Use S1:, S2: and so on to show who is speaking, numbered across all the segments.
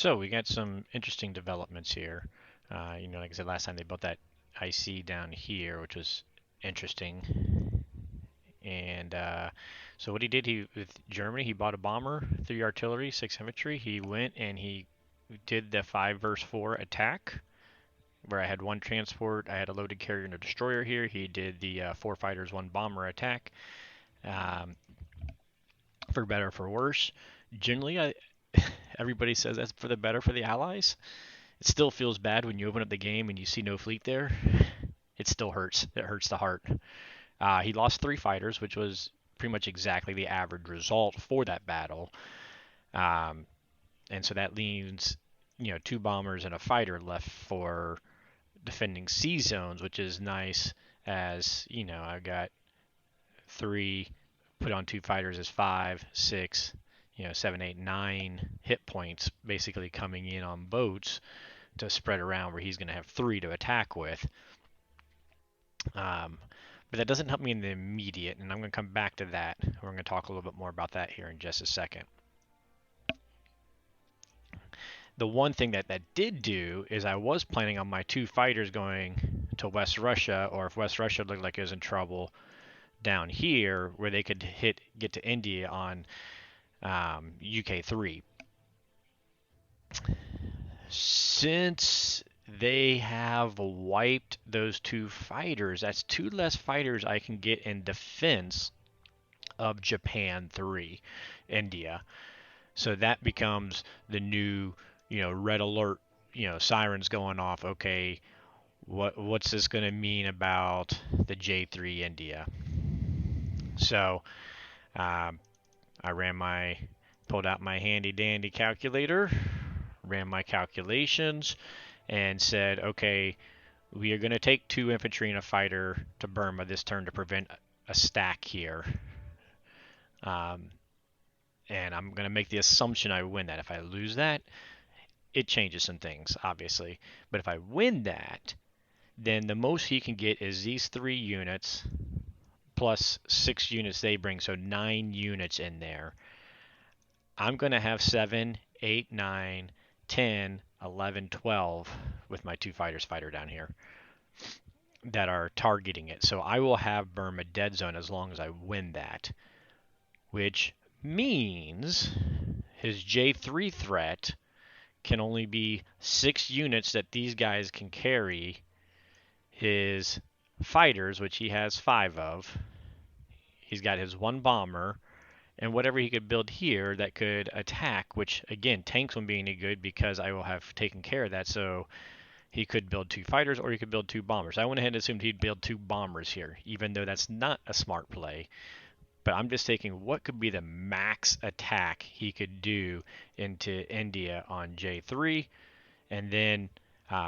S1: So we got some interesting developments here. Like I said last time, they built that IC down here, which was interesting. And so what he did, he with Germany, he bought a bomber, 3 artillery, 6 infantry. He went and he did the 5 versus 4 attack, where I had 1 transport, I had a loaded carrier and a destroyer here. He did the 4 fighters, 1 bomber attack, um, for better or for worse. Generally, everybody says that's for the better for the Allies. It still feels bad when you open up the game and you see no fleet there. It still hurts. It hurts the heart. He lost 3 fighters, which was pretty much exactly the average result for that battle. Um, and so that leaves, 2 bombers and a fighter left for defending sea zones, which is nice. As I've got 3, put on 2 fighters is 5, 6, 7, 8, 9 hit points basically coming in on boats to spread around, where he's going to have 3 to attack with. Um, but that doesn't help me in the immediate, and I'm going to come back to that. We're going to talk a little bit more about that here in just a second. The one thing that did do is I was planning on my 2 fighters going to West Russia, or if West Russia looked like it was in trouble, down here where they could get to India on UK3. Since they have wiped those 2 fighters, that's 2 less fighters I can get in defense of Japan 3, India. So that becomes the new, red alert, sirens going off. Okay, what's this going to mean about the J3 India? So I pulled out my handy dandy calculator, ran my calculations, and said, okay, we are going to take 2 infantry and a fighter to Burma this turn to prevent a stack here. And I'm going to make the assumption I win that. If I lose that, it changes some things, obviously. But if I win that, then the most he can get is these 3 units plus 6 units they bring, so 9 units in there. I'm going to have 7, 8, 9, 10, 11, 12 with my 2 fighters fighter down here that are targeting it. So I will have Burma dead zone as long as I win that, which means his J3 threat can only be 6 units that these guys can carry. His fighters, which he has 5 of, he's got his 1 bomber, and whatever he could build here that could attack, which again, tanks won't be any good because I will have taken care of that. So he could build 2 fighters or he could build 2 bombers. I went ahead and assumed he'd build 2 bombers here, even though that's not a smart play. But I'm just taking what could be the max attack he could do into India on J3. And then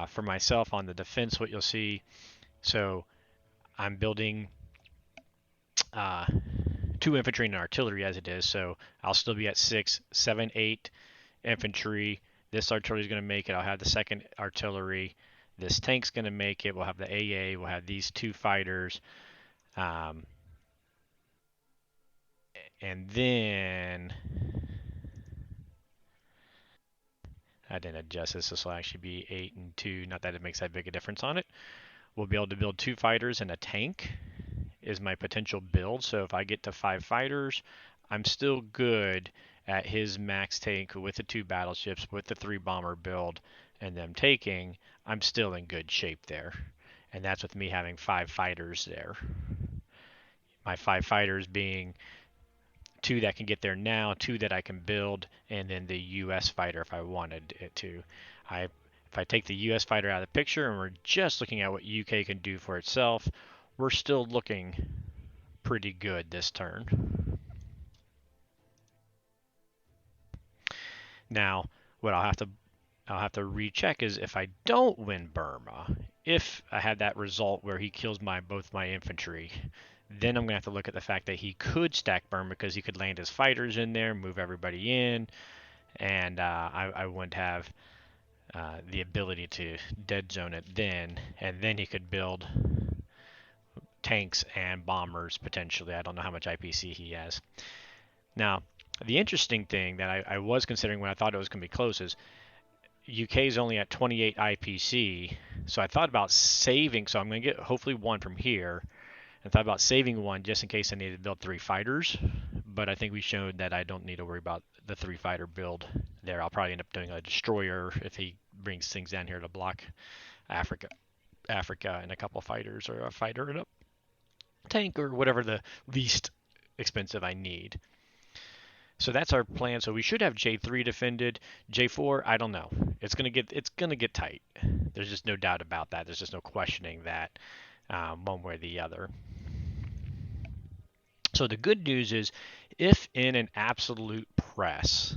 S1: for myself on the defense, what you'll see, so I'm building 2 infantry and artillery as it is. So I'll still be at 6, 7, 8 infantry. This artillery is going to make it. I'll have the 2nd artillery. This tank's going to make it. We'll have the AA. We'll have these 2 fighters. And then I didn't adjust this. This will actually be 8 and 2. Not that it makes that big a difference on it. We'll be able to build 2 fighters and a tank is my potential build. So if I get to 5 fighters, I'm still good at his max tank with the 2 battleships, with the 3 bomber build, and them taking. I'm still in good shape there. And that's with me having 5 fighters there. My 5 fighters being 2 that can get there now, 2 that I can build, and then the US fighter if I wanted it to. If I take the US fighter out of the picture and we're just looking at what UK can do for itself, we're still looking pretty good this turn. Now, what I'll have to recheck is if I don't win Burma, if I had that result where he kills both my infantry, then I'm going to have to look at the fact that he could stack Burma because he could land his fighters in there, move everybody in, and I wouldn't have the ability to dead zone it then, and then he could build tanks and bombers potentially. I don't know how much IPC he has. Now, the interesting thing that I was considering when I thought it was going to be close is UK is only at 28 IPC, so I thought about saving. So I'm going to get hopefully one from here. I thought about saving one just in case I needed to build 3 fighters, but I think we showed that I don't need to worry about the 3 fighter build there. I'll probably end up doing a destroyer if he brings things down here to block Africa, and a couple fighters, or a fighter and a tank, or whatever the least expensive I need. So that's our plan. So we should have J3 defended. J4, I don't know. It's gonna get tight. There's just no doubt about that. There's just no questioning that, one way or the other. So the good news is, if in an absolute press,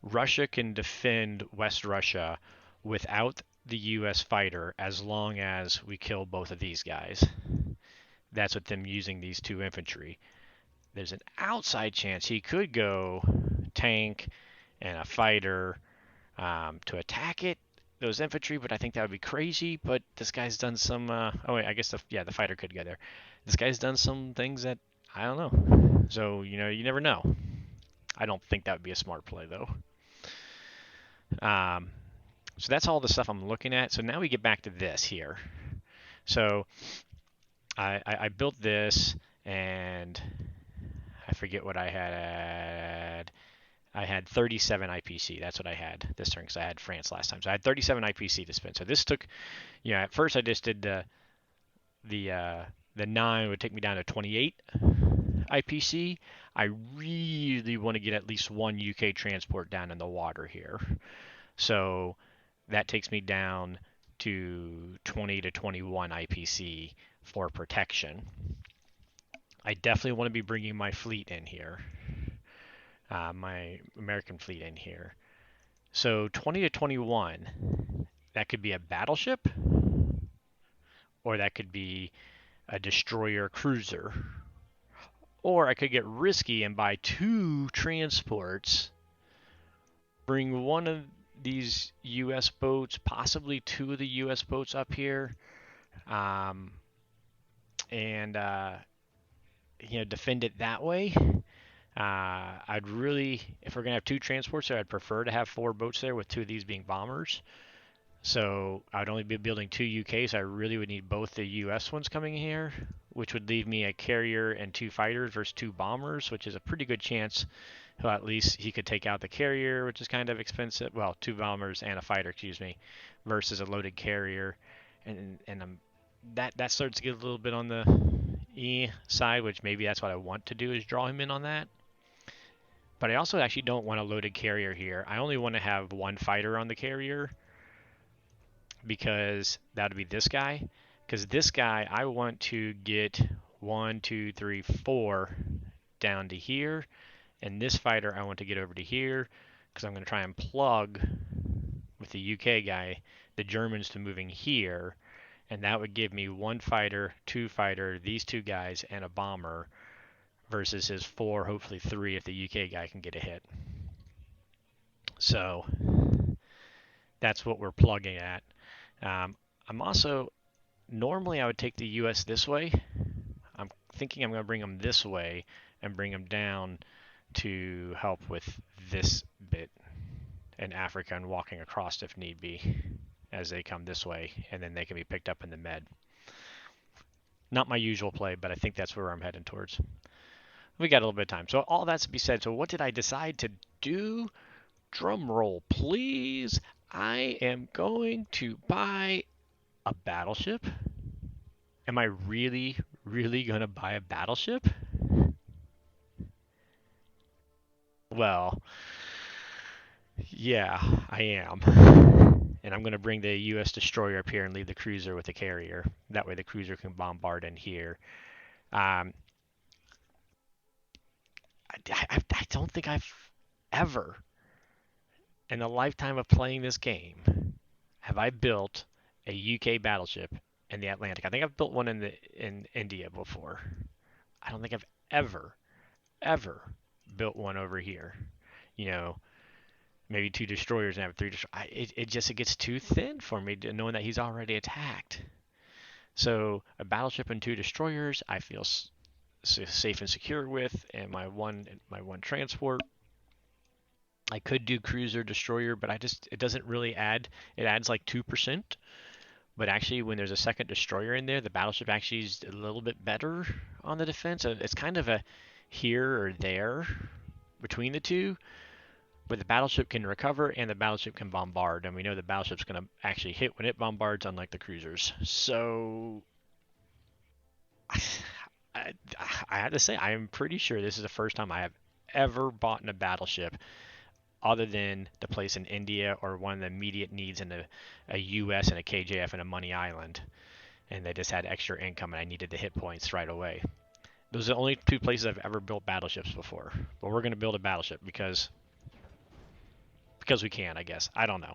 S1: Russia can defend West Russia without the U.S. fighter, as long as we kill both of these guys. That's with them using these 2 infantry. There's an outside chance he could go tank and a fighter, to attack those infantry, but I think that would be crazy. But this guy's done some. Oh wait, I guess the fighter could go there. This guy's done some things that I don't know. So you never know. I don't think that would be a smart play though. So that's all the stuff I'm looking at. So now we get back to this here. So I built this, and I forget what I had. I had 37 IPC. That's what I had this turn, because I had France last time. So I had 37 IPC to spend. So this took, at first I just did the 9 would take me down to 28 IPC. I really want to get at least 1 UK transport down in the water here. So that takes me down to 20 to 21 IPC for protection. I definitely want to be bringing my fleet in here, my American fleet in here. So 20 to 21, that could be a battleship, or that could be a destroyer cruiser. Or I could get risky and buy 2 transports, bring one of these U.S. boats, possibly 2 of the U.S. boats up here, and defend it that way. I'd really, if we're gonna have 2 transports there, I'd prefer to have 4 boats there, with 2 of these being bombers. So I'd only be building 2 UKs. I really would need both the US ones coming in here, which would leave me a carrier and 2 fighters versus 2 bombers, which is a pretty good chance. Well, at least he could take out the carrier, which is kind of expensive. Well, 2 bombers and a fighter, excuse me, versus a loaded carrier, and that starts to get a little bit on the E side, which maybe that's what I want to do, is draw him in on that. But I also actually don't want a loaded carrier here. I only want to have 1 fighter on the carrier, because that would be this guy. Because this guy, I want to get 1, 2, 3, 4 down to here, and this fighter I want to get over to here, because I'm going to try and plug with the UK guy the Germans to moving here, and that would give me 1 fighter, 2 fighter, these 2 guys, and a bomber, versus his 4, hopefully 3 if the UK guy can get a hit. So that's what we're plugging at. I'm also, normally I would take the US this way. I'm thinking I'm going to bring them this way and bring them down to help with this bit in Africa, and walking across if need be as they come this way, and then they can be picked up in the med. Not my usual play, but I think that's where I'm heading towards. We got a little bit of time. So all that's to be said. So what did I decide to do? Drum roll, please. I am going to buy a battleship. Am I really, really going to buy a battleship? Well, yeah, I am. And I'm going to bring the U.S. destroyer up here and leave the cruiser with the carrier. That way the cruiser can bombard in here. I don't think I've ever, in the lifetime of playing this game, have I built a UK battleship in the Atlantic. I think I've built one in India before. I don't think I've ever built one over here. Maybe 2 destroyers and have 3 destroyers. It gets too thin for me, knowing that he's already attacked. So a battleship and 2 destroyers, I feel safe and secure with, and my one transport. I could do cruiser destroyer, but it doesn't really add. It adds like 2%. But actually, when there's a second destroyer in there, the battleship actually is a little bit better on the defense. So it's kind of a here or there between the two, but the battleship can recover and the battleship can bombard, and we know the battleship's going to actually hit when it bombards, unlike the cruisers. So I, I have to say, I am pretty sure this is the first time I have ever bought in a battleship other than the place in India or one of the immediate needs in a US and a KJF and a Money Island, and they just had extra income and I needed the hit points right away. Those are the only two places I've ever built battleships before. But we're going to build a battleship because we can, I guess. I don't know.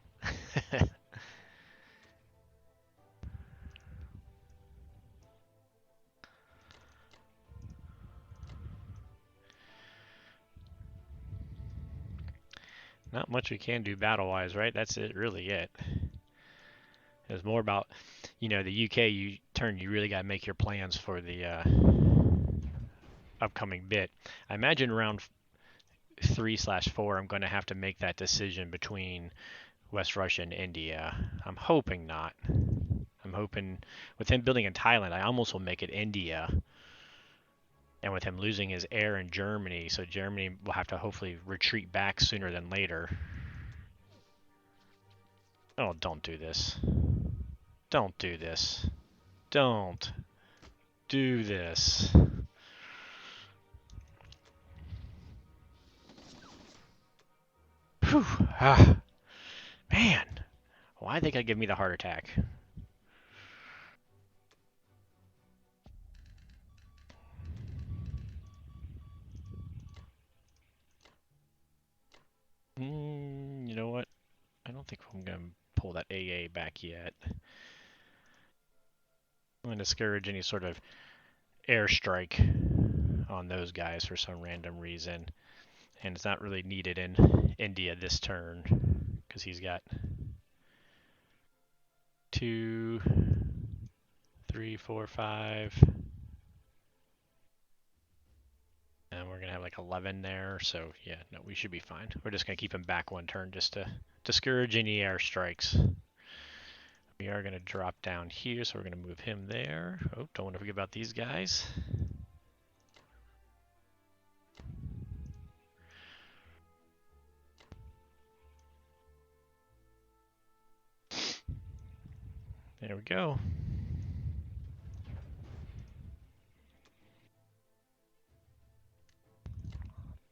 S1: Not much we can do battle-wise, right? That's it, really it. It's more about, the UK. You really got to make your plans for the upcoming bit. I imagine round 3/4, I'm going to have to make that decision between West Russia and India. I'm hoping not. I'm hoping with him building in Thailand, I almost will make it India. And with him losing his air in Germany, so Germany will have to hopefully retreat back sooner than later. Oh, don't do this. Don't do this. Don't do this. Whew. Ah, man. Why they gotta give me the heart attack? You know what? I don't think I'm gonna pull that AA back yet. I'm gonna discourage any sort of airstrike on those guys for some random reason. And it's not really needed in India this turn because he's got 2, 3, 4, 5. And we're going to have like 11 there. So, yeah, no, we should be fine. We're just going to keep him back one turn just to discourage any airstrikes. We are going to drop down here, so we're going to move him there. Oh, don't want to forget about these guys. There we go.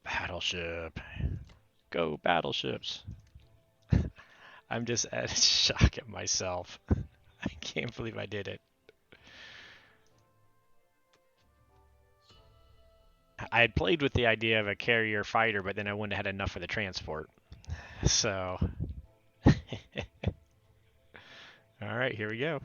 S1: Battleship. Go, battleships. I'm just at shock at myself. I can't believe I did it. I had played with the idea of a carrier fighter, but then I wouldn't have had enough for the transport. So, all right, here we go.